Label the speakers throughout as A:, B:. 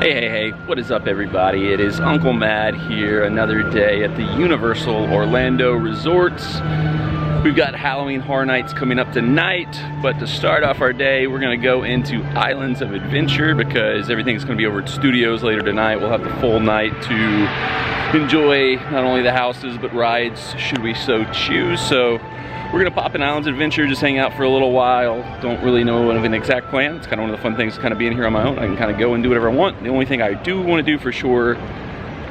A: Hey, what is up everybody? It is Uncle Mad here, another day at the Universal Orlando Resorts. We've got Halloween Horror Nights coming up tonight, but to start off our day, we're gonna go into Islands of Adventure because everything's gonna be over at Studios later tonight. We'll have the full night to enjoy not only the houses, but rides, should we so choose. So we're gonna pop in Islands of Adventure, just hang out for a little while. Don't really know of an exact plan. It's kind of one of the fun things, kind of being here on my own. I can kind of go and do whatever I want. The only thing I do want to do for sure,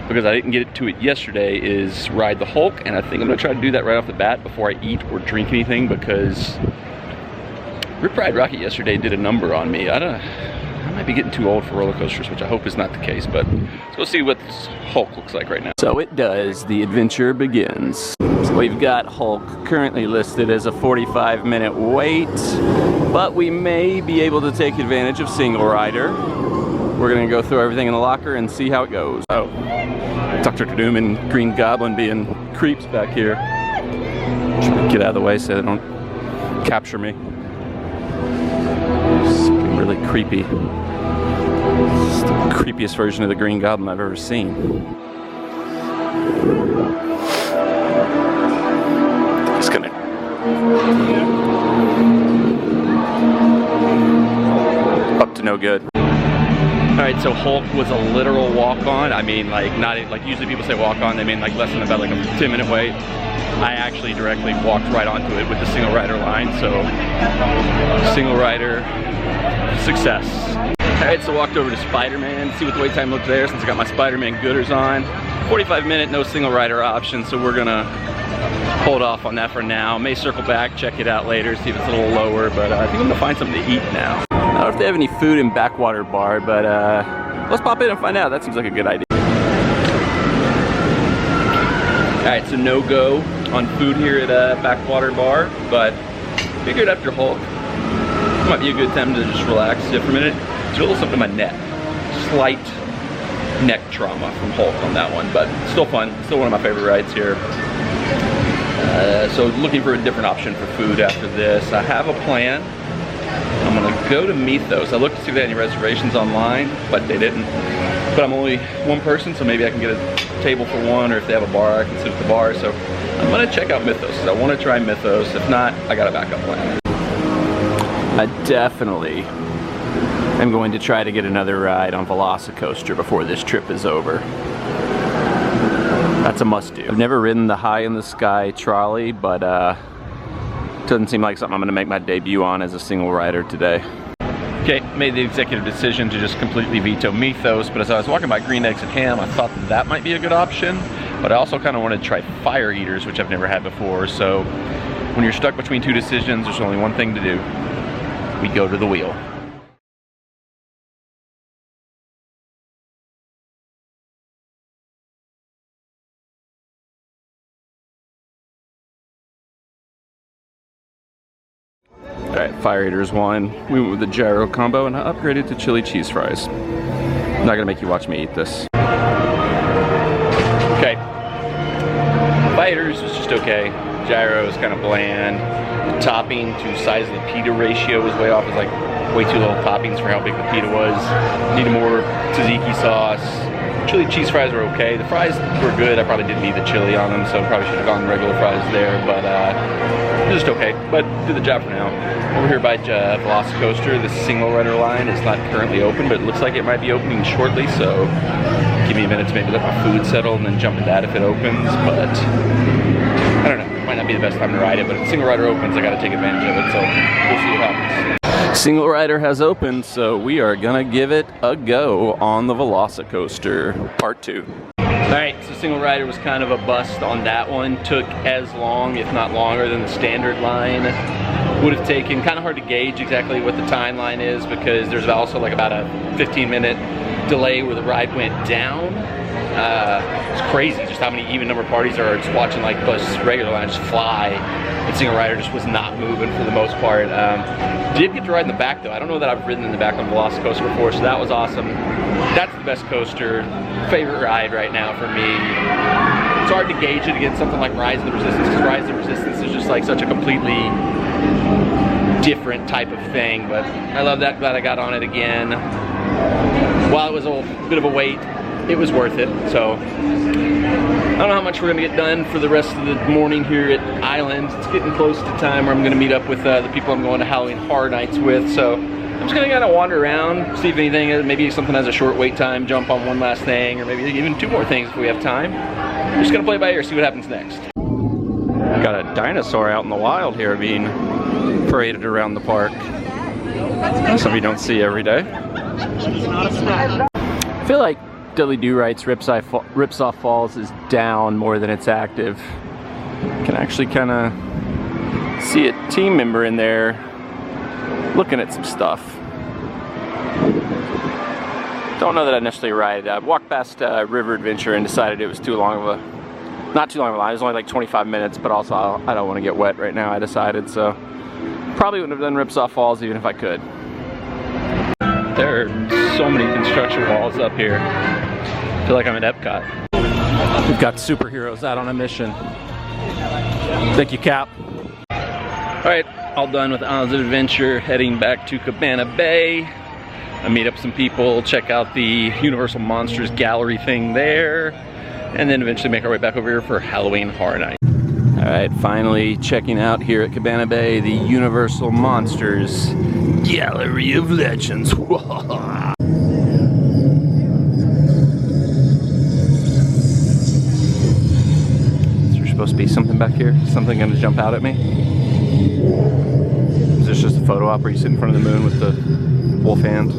A: because I didn't get to it yesterday, is ride the Hulk, and I think I'm gonna try to do that right off the bat before I eat or drink anything, because Rip Ride Rocket yesterday did a number on me. I might be getting too old for roller coasters, which I hope is not the case, but let's go see what this Hulk looks like right now. So it does, the adventure begins. So we've got Hulk currently listed as a 45-minute wait, but we may be able to take advantage of single rider. We're gonna go through everything in the locker and see how it goes. Oh, Dr. Doom and Green Goblin being creeps back here. Get out of the way so they don't capture me. It's getting really creepy. It's the creepiest version of the Green Goblin I've ever seen. Just gonna up to no good. Alright, so Hulk was a literal walk-on. I mean, like, not like usually people say walk-on, they mean like less than about like a 10-minute wait. I actually directly walked right onto it with the single rider line, so single rider success. Alright, so walked over to Spider-Man, see what the wait time looked there since I got my Spider-Man gooders on. 45-minute, no single rider option, so we're gonna hold off on that for now. May circle back, check it out later, see if it's a little lower, but I think I'm gonna find something to eat now. I don't know if they have any food in Backwater Bar, but let's pop in and find out. That seems like a good idea. Alright, so no go on food here at Backwater Bar, but figured after Hulk, it might be a good time to just relax, sit for a minute. There's a little something in my neck. Slight neck trauma from Hulk on that one, but still fun. Still one of my favorite rides here. So looking for a different option for food after this. I have a plan. I'm gonna go to Mythos. I looked to see if they had any reservations online, but they didn't. But I'm only one person, so maybe I can get a table for one, or if they have a bar, I can sit at the bar. So I'm gonna check out Mythos, because I wanna try Mythos. If not, I got a backup plan. I definitely am going to try to get another ride on Velocicoaster before this trip is over. That's a must-do. I've never ridden the High in the Sky trolley, but doesn't seem like something I'm gonna make my debut on as a single rider today. Okay, made the executive decision to just completely veto Mythos, but as I was walking by Green Eggs and Ham, I thought that might be a good option, but I also kind of wanted to try Fire Eaters, which I've never had before, so when you're stuck between two decisions, there's only one thing to do. We go to the wheel. Alright, Fire Eaters won. We went with the gyro combo and I upgraded to chili cheese fries. I'm not gonna make you watch me eat this. Okay. Fire Eaters was just okay. Gyro is kind of bland. The topping to size of the pita ratio was way off. It was like way too little toppings for how big the pita was. Needed more tzatziki sauce. Chili cheese fries were okay. The fries were good. I probably didn't need the chili on them, so probably should have gone regular fries there, but just okay. But did the job for now. Over here by Velocicoaster, the single rider line is not currently open, but it looks like it might be opening shortly, so give me a minute to maybe let my food settle and then jump into that if it opens, but I don't know. It might not be the best time to ride it, but if single rider opens, I gotta take advantage of it, so we'll see what happens. Single rider has opened, so we are gonna give it a go on the Velocicoaster, part 2. Alright, so single rider was kind of a bust on that one. Took as long, if not longer, than the standard line would have taken. Kind of hard to gauge exactly what the timeline is because there's also like about a 15-minute delay where the ride went down. It's crazy just how many even number parties are just watching like the regular line just fly. And single rider just was not moving for the most part. Did get to ride in the back though. I don't know that I've ridden in the back on Velocicoaster before, so that was awesome. That's the best coaster. Favorite ride right now for me. It's hard to gauge it against something like Rise of the Resistance, because Rise of the Resistance is just like such a completely different type of thing, but I love that. Glad I got on it again. while it was a bit of a wait, it was worth it. So I don't know how much we're gonna get done for the rest of the morning here at Island. It's getting close to time where I'm gonna meet up with the people I'm going to Halloween Horror Nights with. So I'm just gonna kind of wander around, see if anything, maybe something has a short wait time, jump on one last thing, or maybe even 2 more things if we have time. Just gonna play by ear, see what happens next. Got a dinosaur out in the wild here being paraded around the park. Something you don't see every day. I feel like Dilly Do Right's Ripsaw Falls is down more than it's active. Can actually kind of see a team member in there looking at some stuff. Don't know that I necessarily ride it. I walked past River Adventure and decided it was too long of a, not too long of a line. It was only like 25 minutes, but also I don't want to get wet right now, I decided. So probably wouldn't have done Ripsaw Falls even if I could. There are so many construction walls up here. I feel like I'm at Epcot. We've got superheroes out on a mission. Thank you, Cap. All right, all done with Islands of Adventure, heading back to Cabana Bay. I meet up some people, check out the Universal Monsters gallery thing there, and then eventually make our way back over here for Halloween Horror Night. All right, finally checking out here at Cabana Bay, the Universal Monsters Gallery of Legends. Is there supposed to be something back here? Something gonna jump out at me? Is this just a photo op where you sit in front of the moon with the wolf hand?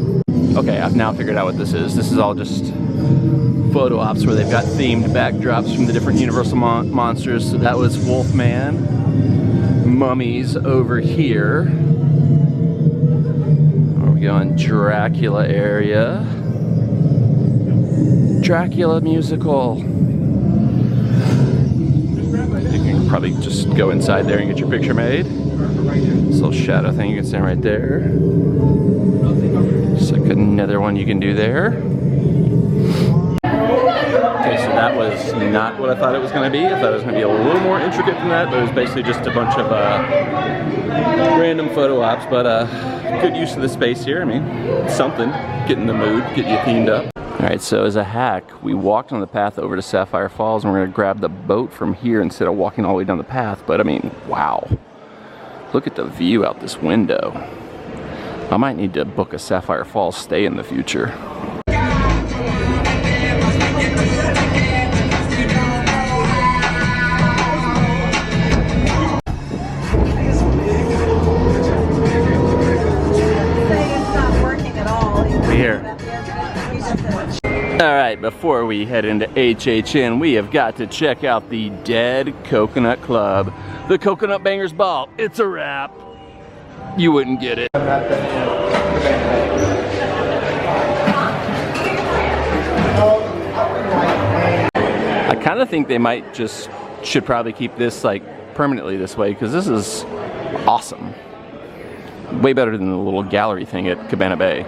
A: Okay, I've now figured out what this is. This is all just photo ops where they've got themed backdrops from the different Universal monsters. So that was Wolfman, mummies over here. We're going Dracula area. Dracula musical. You can probably just go inside there and get your picture made. This little shadow thing you can stand right there. Just like another one you can do there. Okay, so that was not what I thought it was going to be. I thought it was going to be a little more intricate than that, but it was basically just a bunch of random photo ops, but good use of the space here. I mean, something, get in the mood, get you themed up. All right, so as a hack, we walked on the path over to Sapphire Falls, and we're going to grab the boat from here instead of walking all the way down the path, but I mean, wow. Look at the view out this window. I might need to book a Sapphire Falls stay in the future. Alright, before we head into HHN, we have got to check out the Dead Coconut Club. The Coconut Bangers Ball. It's a wrap. You wouldn't get it. I kind of think they might should probably keep this like permanently this way, because this is awesome. Way better than the little gallery thing at Cabana Bay.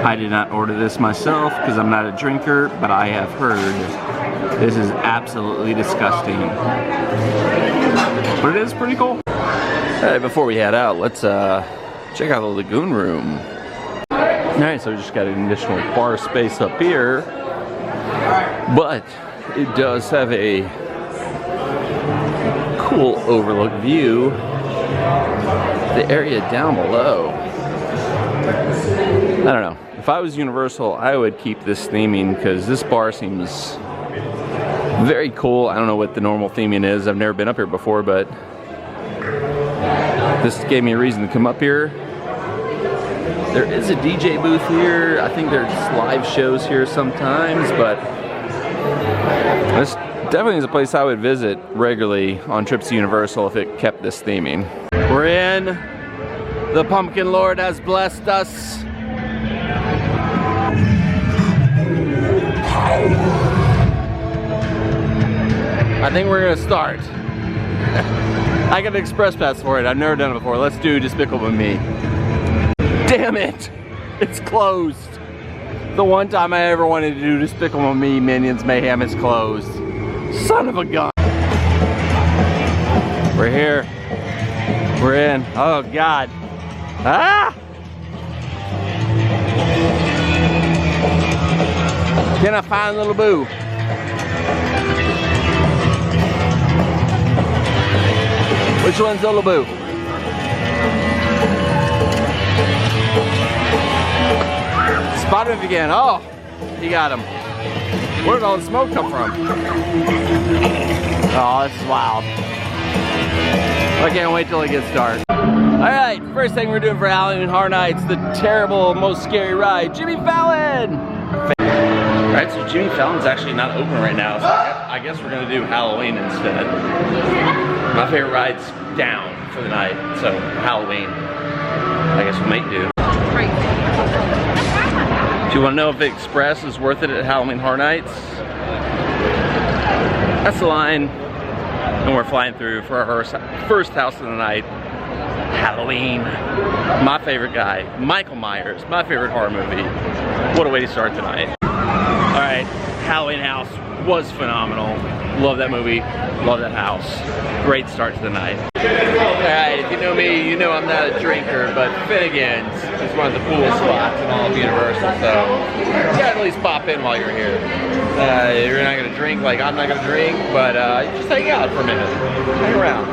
A: I did not order this myself because I'm not a drinker, but I have heard this is absolutely disgusting. But it is pretty cool. Alright, before we head out, let's check out the Lagoon Room. Alright, so we just got an additional bar space up here, but it does have a cool overlook view. The area down below. I don't know. If I was Universal, I would keep this theming because this bar seems very cool. I don't know what the normal theming is. I've never been up here before, but this gave me a reason to come up here. There is a DJ booth here. I think there's live shows here sometimes, but this definitely is a place I would visit regularly on trips to Universal if it kept this theming. We're in. The Pumpkin Lord has blessed us. I think we're gonna start. I got an express pass for it. I've never done it before. Let's do Despicable Me. Damn it! It's closed. The one time I ever wanted to do Despicable Me Minions Mayhem is closed. Son of a gun. We're here. We're in. Oh God. Ah! Can I find little boo? Which one's little boo? Spot him again. Oh, he got him. Where did all the smoke come from? Oh, this is wild. I can't wait till it gets dark. Alright, first thing we're doing for Halloween Horror Nights, the terrible, most scary ride, Jimmy Fallon! Alright, so Jimmy Fallon's actually not open right now, so I guess we're gonna do Halloween instead. My favorite ride's down for the night, so Halloween, I guess we might do. Do you want to know if the Express is worth it at Halloween Horror Nights? That's the line. And we're flying through for our first house of the night. Halloween. My favorite guy, Michael Myers, my favorite horror movie. What a way to start tonight. Alright, Halloween House was phenomenal. Love that movie, love that house. Great start to the night. Alright, if you know me, you know I'm not a drinker, but Finnegan's is one of the coolest spots in all of Universal, so you gotta at least pop in while you're here. You're not gonna drink like I'm not gonna drink, but just hang out for a minute. Hang around.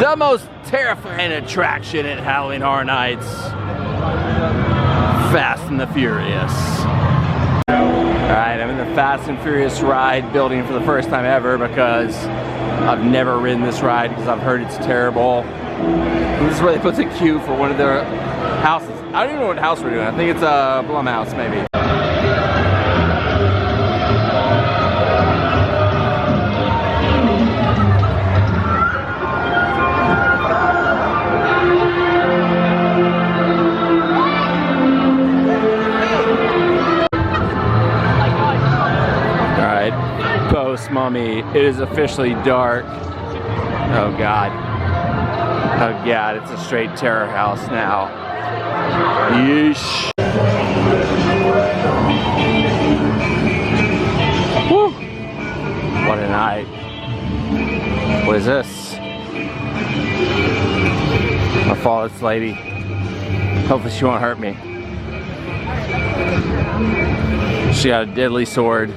A: The most terrifying attraction at Halloween Horror Nights, Fast and the Furious. Alright, I'm in the Fast and Furious ride building for the first time ever because I've never ridden this ride because I've heard it's terrible. And this is where they put the queue for one of their houses. I don't even know what house we're doing. I think it's a Blumhouse maybe. Mommy, it is officially dark. Oh God. Oh God, it's a straight terror house now. Yeesh. Woo. What a night. What is this? I'll follow this lady. Hopefully she won't hurt me. She got a deadly sword.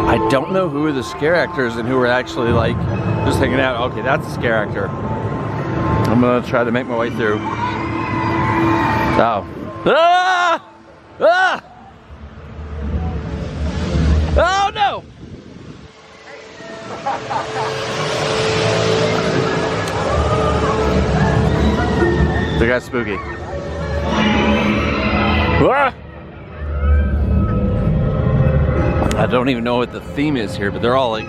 A: I don't know who are the scare actors and who are actually like just hanging out. Okay, that's a scare actor. I'm gonna try to make my way through. So, ah! Ah! Oh no! They got spooky. Ah! I don't even know what the theme is here, but they're all like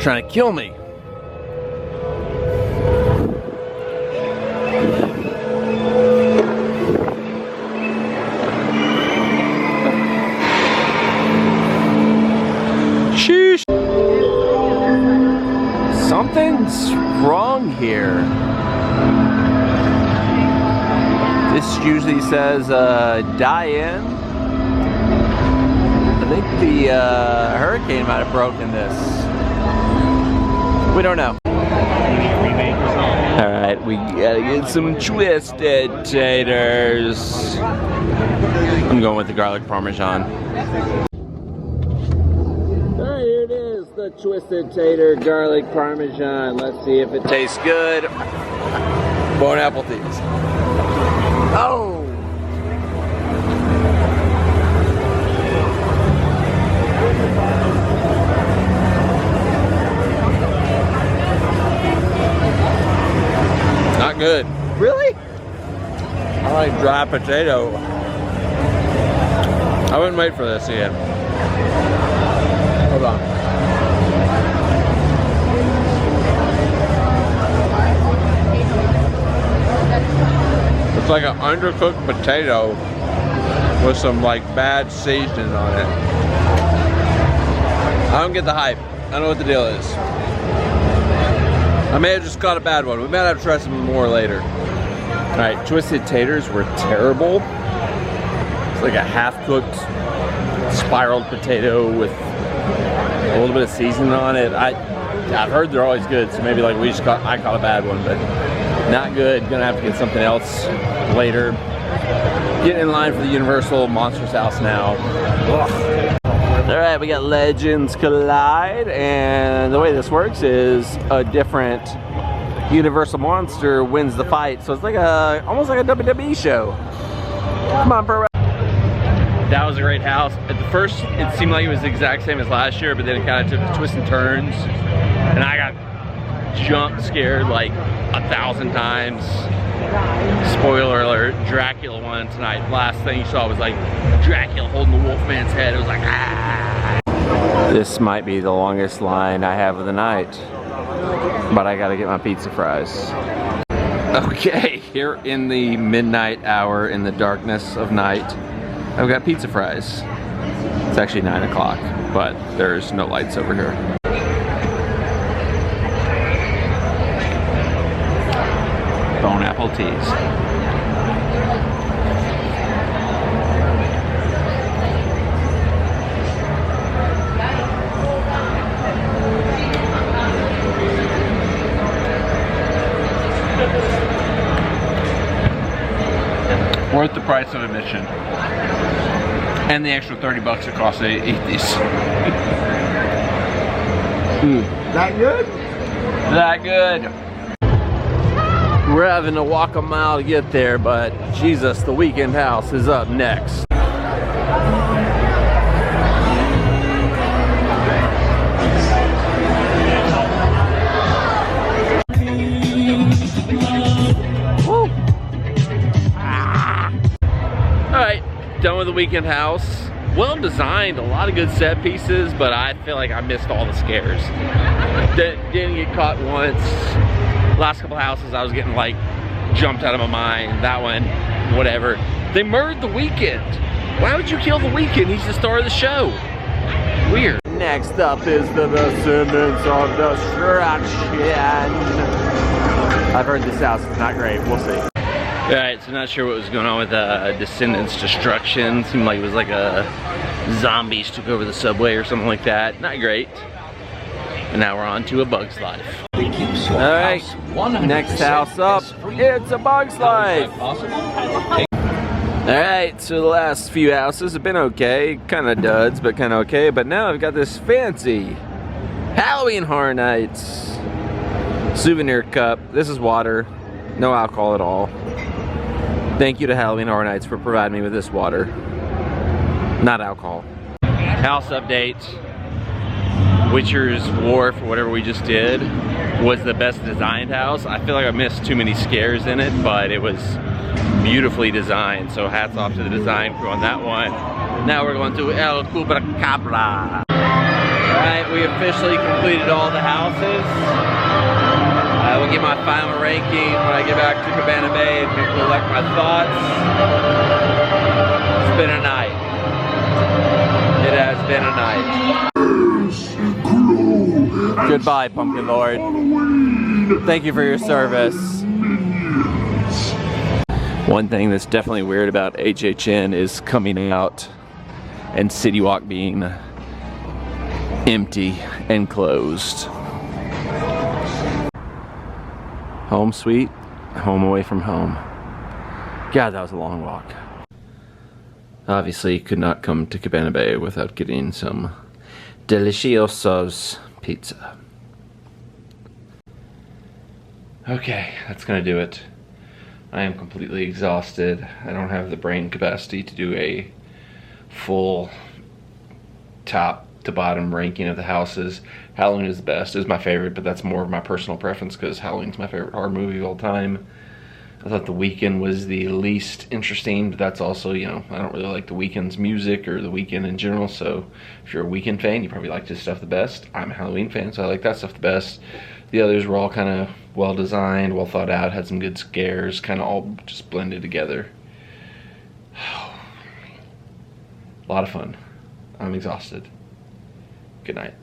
A: trying to kill me. Sheesh. Something's wrong here. This usually says Diane. I think the hurricane might have broken this. We don't know. Alright, we gotta get some twisted taters. I'm going with the garlic parmesan. Alright, here it is, the twisted tater garlic parmesan. Let's see if it tastes good. Bon appetit. Oh! Not good. Really? I like dry potato. I wouldn't wait for this again. Hold on. It's like an undercooked potato with some like bad seasoning on it. I don't get the hype. I don't know what the deal is. I may have just caught a bad one. We might have to try some more later. Alright, twisted taters were terrible. It's like a half-cooked spiraled potato with a little bit of seasoning on it. I've heard they're always good, so maybe like I caught a bad one, but not good. Gonna have to get something else later. Getting in line for the Universal Monsters house now. Ugh. All right, we got Legends Collide, and the way this works is a different Universal Monster wins the fight, so it's like almost like a WWE show. Come on, bro. That was a great house. At the first, it seemed like it was the exact same as last year, but then it kind of took twists and turns, and I got jump scared like 1,000 times. Spoiler alert, Dracula won tonight. Last thing you saw was like Dracula holding the Wolfman's head. It was like, ah. This might be the longest line I have of the night, but I gotta get my pizza fries. Okay, here in the midnight hour, in the darkness of night, I've got pizza fries. It's actually 9 o'clock, but there's no lights over here. Bone apple teas. Worth the price of admission. And the extra 30 bucks it costs to eat these.
B: That good?
A: That good. We're having to walk a mile to get there, but Jesus, the Weekend House is up next. Woo. Alright, done with the Weekend House. Well designed, a lot of good set pieces, but I feel like I missed all the scares. Didn't get caught once. Last couple houses I was getting like jumped out of my mind. That one, whatever. They murdered the Weekend. Why would you kill the Weekend? He's the star of the show. Weird. Next up is the Descendants of Destruction. I've heard this house is not great. We'll see. Alright, so not sure what was going on with Descendants Destruction. Seemed like it was like a zombies took over the subway or something like that. Not great. And now we're on to A Bug's Life. Alright, next house up, it's A Bug's Life. Alright, so the last few houses have been okay, kind of duds, but kind of okay. But now I've got this fancy Halloween Horror Nights souvenir cup. This is water, no alcohol at all. Thank you to Halloween Horror Nights for providing me with this water. Not alcohol. House update. Witcher's Wharf, or whatever we just did, was the best designed house. I feel like I missed too many scares in it, but it was beautifully designed. So hats off to the design crew on that one. Now we're going to El Chupacabra. Alright, we officially completed all the houses. I will get my final ranking when I get back to Cabana Bay and collect my thoughts. It's been a night. It has been a night. Goodbye, Pumpkin Lord. Thank you for your service. One thing that's definitely weird about HHN is coming out and City Walk being empty and closed. Home sweet, home away from home. God, that was a long walk. Obviously, could not come to Cabana Bay without getting some Deliciosos pizza. Okay, that's gonna do it. I am completely exhausted. I don't have the brain capacity to do a full top to bottom ranking of the houses. Halloween is the best, is my favorite, but that's more of my personal preference because Halloween's my favorite horror movie of all time. I thought The Weeknd was the least interesting, but that's also, you know, I don't really like The Weeknd's music or The Weeknd in general, so if you're a Weeknd fan, you probably like his stuff the best. I'm a Halloween fan, so I like that stuff the best. The others were all kind of well designed, well thought out, had some good scares, kind of all just blended together. A lot of fun. I'm exhausted. Good night.